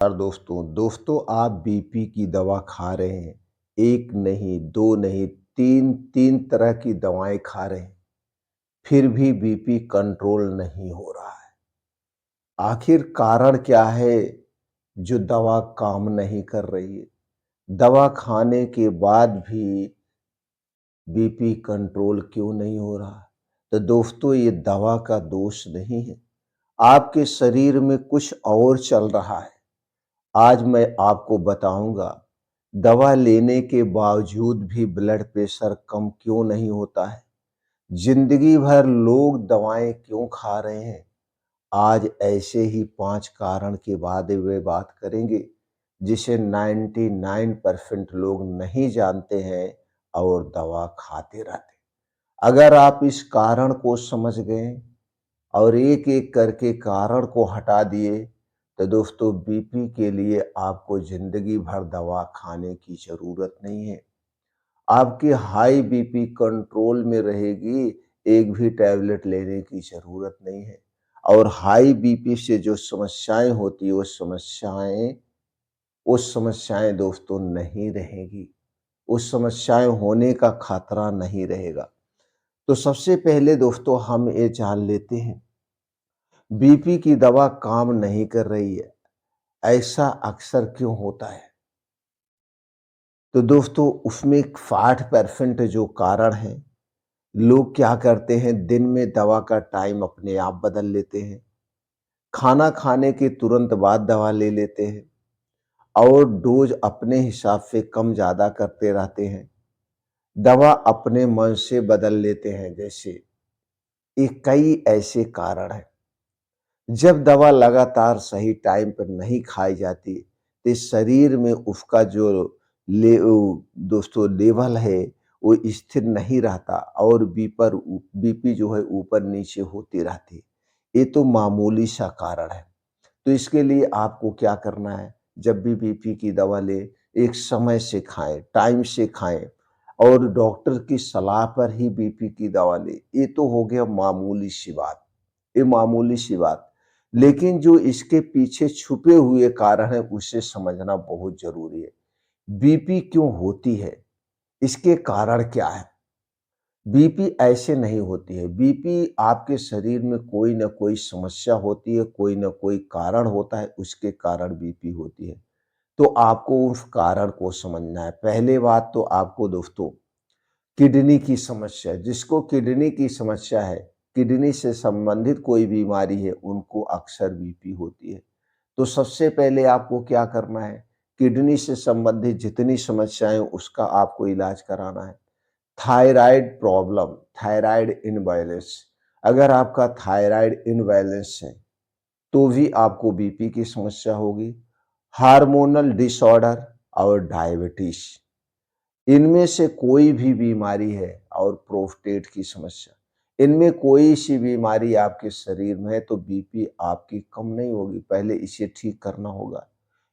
यार दोस्तों आप बीपी की दवा खा रहे हैं। एक नहीं, दो नहीं, तीन तरह की दवाएँ खा रहे हैं, फिर भी बीपी कंट्रोल नहीं हो रहा है। आखिर कारण क्या है जो दवा काम नहीं कर रही है? दवा खाने के बाद भी बीपी कंट्रोल क्यों नहीं हो रहा? तो दोस्तों ये दवा का दोष नहीं है, आपके शरीर में कुछ और चल रहा है। आज मैं आपको बताऊंगा दवा लेने के बावजूद भी ब्लड प्रेशर कम क्यों नहीं होता है। जिंदगी भर लोग दवाएं क्यों खा रहे हैं। आज ऐसे ही 5 कारण के बाद वे बात करेंगे जिसे 99% लोग नहीं जानते हैं और दवा खाते रहते हैं। अगर आप इस कारण को समझ गए और एक-एक करके कारण को हटा दिए, तो दोस्तों बीपी के लिए आपको ज़िंदगी भर दवा खाने की ज़रूरत नहीं है। आपकी हाई बीपी कंट्रोल में रहेगी, एक भी टैबलेट लेने की ज़रूरत नहीं है। और हाई बीपी से जो समस्याएँ होती हैं, वो समस्याएँ दोस्तों नहीं रहेंगी। उस समस्याएँ होने का खतरा नहीं रहेगा। तो सबसे पहले दोस्तों हम ये जान लेते हैं बीपी की दवा काम नहीं कर रही है, ऐसा अक्सर क्यों होता है? तो दोस्तों उसमें 60% जो कारण है, लोग क्या करते हैं दिन में दवा का टाइम अपने आप बदल लेते हैं। खाना खाने के तुरंत बाद दवा ले लेते हैं और डोज़ अपने हिसाब से कम ज़्यादा करते रहते हैं। दवा अपने मन से बदल लेते हैं जैसे, ये कई ऐसे कारण हैं। जब दवा लगातार सही टाइम पर नहीं खाई जाती, तो शरीर में उसका जो दोस्तों लेवल है, वो स्थिर नहीं रहता और बीपी जो है ऊपर-नीचे होती रहती है। ये तो मामूली सा कारण है। तो इसके लिए आपको क्या करना है, जब भी बीपी की दवा लें, एक समय से खाएँ, टाइम से खाएँ और डॉक्टर की सलाह पर ही बीपी की दवा लें। ये तो हो गया मामूली सी बात, ये मामूली सी बात। लेकिन जो इसके पीछे छुपे हुए कारण हैं, उसे समझना बहुत ज़रूरी है। बीपी क्यों होती है? इसके कारण क्या है? बीपी ऐसे नहीं होती है। बीपी आपके शरीर में कोई न कोई समस्या होती है, कोई न कोई कारण होता है, उसके कारण बीपी होती है। तो आपको उस कारण को समझना है। पहले बात तो आपको दोस्तों किडनी की समस्या, जिसको किडनी की समस्या है, किडनी से संबंधित कोई बीमारी है, उनको अक्सर बीपी होती है। तो सबसे पहले आपको क्या करना है, किडनी से संबंधित जितनी समस्याएँ उसका आपको इलाज कराना है। थायराइड प्रॉब्लम, थायराइड इम्बैलेंस, अगर आपका थायराइड इम्बैलेंस है, तो भी आपको बीपी की समस्या होगी। हार्मोनल डिसऑर्डर और डायबिटीज़, इनमें से कोई भी बीमारी है और प्रोस्टेट की समस्या, इनमें कोई सी बीमारी आपके शरीर में है तो बीपी आपकी कम नहीं होगी, पहले इसे ठीक करना होगा।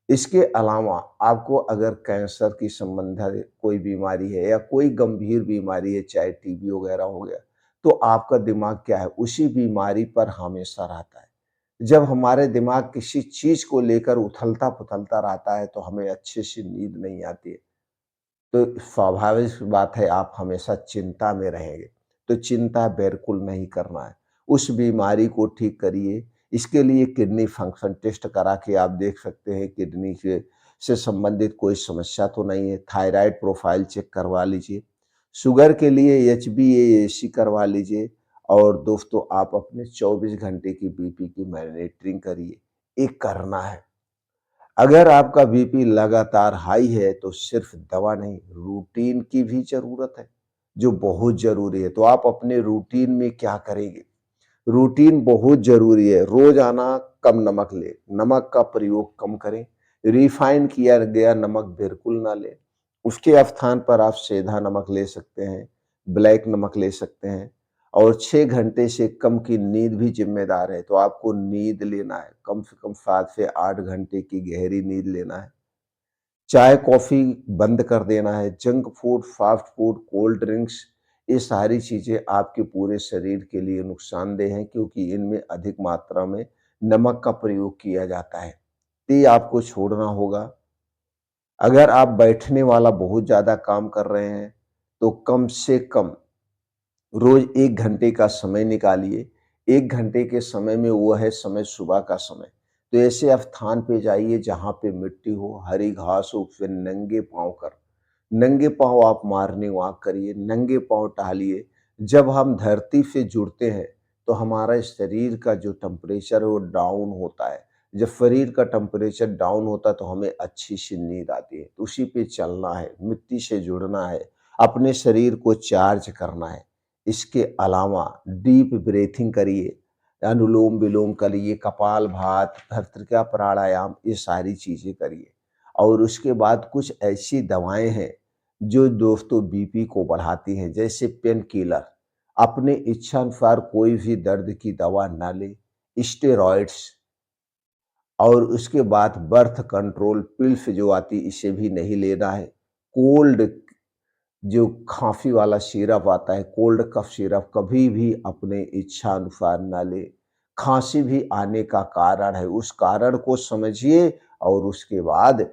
इसके अलावा आपको अगर कैंसर की संबंधित कोई बीमारी है या कोई गंभीर बीमारी है, चाहे टीबी वगैरह हो गया, तो आपका दिमाग क्या है, उसी बीमारी पर हमेशा रहता है। जब हमारे दिमाग किसी चीज़ को लेकर उथलता-पुथलता रहता है, तो हमें अच्छे से नींद नहीं आती है। तो स्वाभाविक सी बात है आप हमेशा चिंता में रहेंगे, तो चिंता बिल्कुल नहीं करना है। उस बीमारी को ठीक करिए, इसके लिए किडनी फंक्शन टेस्ट करा के आप देख सकते हैं किडनी से संबंधित कोई समस्या तो नहीं है, थायराइड प्रोफाइल चेक करवा लीजिए, शुगर के लिए एचबीएसी करवा लीजिए और दोस्तों आप अपने 24 घंटे की बीपी की मॉनिटरिंग करिए, ये करना है। अगर आपका बीपी लगातार हाई है तो सिर्फ दवा नहीं, रूटीन की भी ज़रूरत है, जो बहुत ज़रूरी है। तो आप अपने रूटीन में क्या करेंगे? रूटीन बहुत ज़रूरी है। रोज़ाना कम नमक लें, नमक का प्रयोग कम करें, रिफाइन किया गया नमक बिल्कुल ना लें। उसके स्थान पर आप सेंधा नमक ले सकते हैं, ब्लैक नमक ले सकते हैं और 6 घंटे से कम की नींद भी ज़िम्मेदार है, तो आपको नींद लेना है, कम से कम 7 से 8 घंटे की गहरी नींद लेना है। चाय-कॉफ़ी बंद कर देना है, junk food, fast food, cold drinks, ये सारी चीज़ें आपके पूरे शरीर के लिए नुकसानदेह हैं क्योंकि इनमें अधिक मात्रा में नमक का प्रयोग किया जाता है। तो ये आपको छोड़ना होगा। अगर आप बैठने वाला बहुत ज़्यादा काम कर रहे हैं, तो कम से कम रोज़ 1 घंटे का समय निकालिए। 1 घंटे के समय में वो है समय सुबह का समय। तो ऐसे स्थान पे जाइए जहाँ पे मिट्टी हो, हरी घास हो, फिर नंगे पाँव आप मॉर्निंग वॉक करिए, नंगे पाँव टहलिए। जब हम धरती से जुड़ते हैं, तो हमारा शरीर का जो टेम्परेचर है वो डाउन होता है। जब शरीर का टेम्परेचर डाउन होता है तो हमें अच्छी-सी नींद आती है। तो उसी पे चलना है, मिट्टी से जुड़ना है, अपने शरीर को चार्ज करना है। इसके अलावा डीप ब्रीथिंग करिए, अनुलोम-विलोम करिए, कपालभाति, भस्त्रिका प्राणायाम, ये सारी चीज़ें करिए। और उसके बाद कुछ ऐसी दवाएँ हैं, जो दोस्तों बीपी को बढ़ाती हैं, जैसे पेन किलर। अपने इच्छानुसार कोई भी दर्द की दवा ना लें, स्टेरॉइड्स और उसके बाद बर्थ कंट्रोल पिल्स जो आती है, इसे भी नहीं लेना है। कोल्ड जो खाँसी वाला सिरप आता है, कोल्ड कफ सिरप कभी भी अपने इच्छा अनुसार ना लें। खाँसी भी आने का कारण है, उस कारण को समझिए और उसके बाद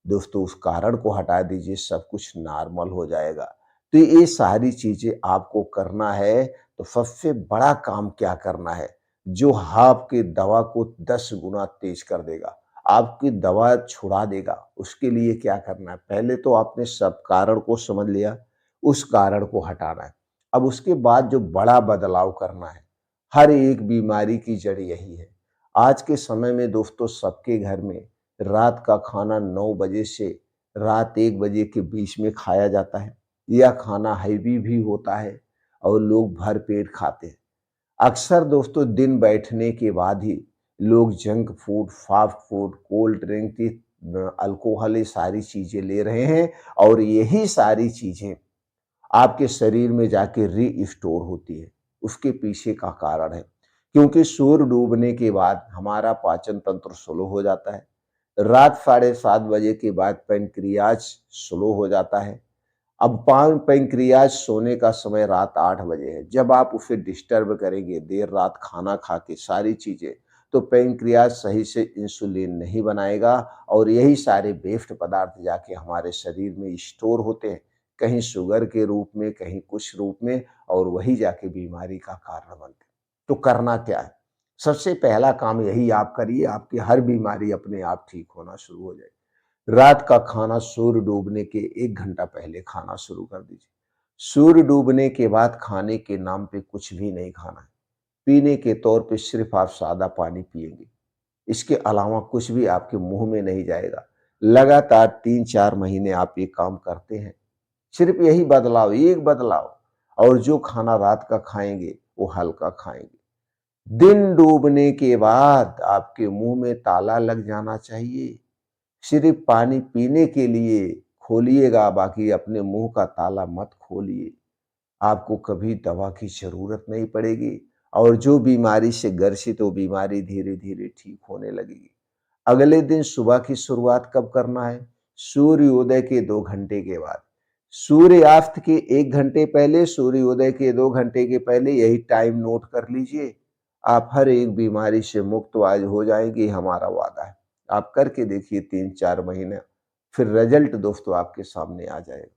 दोस्तों उस कारण को हटा दीजिए, सब कुछ नॉर्मल हो जाएगा। तो ये सारी चीज़ें आपको करना है, तो सबसे बड़ा काम क्या करना है, जो आपकी दवा को 10 गुना तेज़ कर देगा, आपकी दवा छुड़ा देगा, उसके लिए क्या करना है? पहले तो आपने सब कारण को समझ लिया, उस कारण को हटाना है। अब उसके बाद जो बड़ा बदलाव करना है, हर एक बीमारी की जड़ यही है। आज के समय में दोस्तों सबके घर में रात का खाना 9 बजे से रात 1 बजे के बीच में खाया जाता है। यह खाना हेवी भी होता है और लोग भर पेट खाते हैं। अक्सर दोस्तों दिन बैठने के बाद ही लोग junk food, fast food, cold drink की अल्कोहल ये सारी चीज़ें ले रहे हैं और यही सारी चीज़ें आपके शरीर में जाके रीस्टोर होती है। उसके पीछे का कारण है, क्योंकि सूर्य डूबने के बाद हमारा पाचन तंत्र स्लो हो जाता है। रात साढ़े 7 बजे के बाद पैनक्रियाज स्लो हो जाता है। अब पान पैंक्रियाज सोने का समय रात 8 बजे है। जब आप उसे डिस्टर्ब करेंगे देर रात खाना खा के सारी चीज़ें, तो पैंक्रियाज सही से इंसुलिन नहीं बनाएगा और यही सारे वेस्ट पदार्थ जाके हमारे शरीर में स्टोर होते हैं, कहीं शुगर के रूप में, कहीं कुछ रूप में और वही जाके बीमारी का कारण बनते हैं। तो करना क्या है? सबसे पहला काम यही आप करिए, आपकी हर बीमारी अपने आप ठीक होना शुरू हो जाएगी। रात का खाना सूर्य डूबने के 1 घंटा पहले खाना शुरू कर दीजिए। सूर्य डूबने के बाद खाने के नाम पे कुछ भी नहीं खाना है। पीने के तौर पे सिर्फ़ आप सादा पानी पिएँगे। इसके अलावा कुछ भी आपके मुँह में नहीं जाएगा। लगातार 3-4 महीने आप ये काम करते हैं। सिर्फ़ यही बदलाव, एक बदलाव और जो खाना रात का खाएँगे, वो हल्का खाएँगे। दिन डूबने के बाद आपके मुँह में ताला लग जाना चाहिए। सिर्फ पानी पीने के लिए खोलिएगा, बाकी अपने मुँह का ताला मत खोलिए। आपको कभी दवा की ज़रूरत नहीं पड़ेगी और जो बीमारी से ग्रसित हो, बीमारी धीरे-धीरे ठीक होने लगेगी। अगले दिन सुबह की शुरुआत कब करना है? सूर्योदय के 2 घंटे के बाद। सूर्यास्त के 1 घंटे पहले, सूर्योदय के 2 घंटे के पहले यही टाइम नोट कर लीजिए। आप हर एक बीमारी से मुक्त आज हो जाएँगे, ये हमारा वादा है। आप करके देखिए 3-4 महीने, फिर रिज़ल्ट दोस्तों आपके सामने आ जाएगा।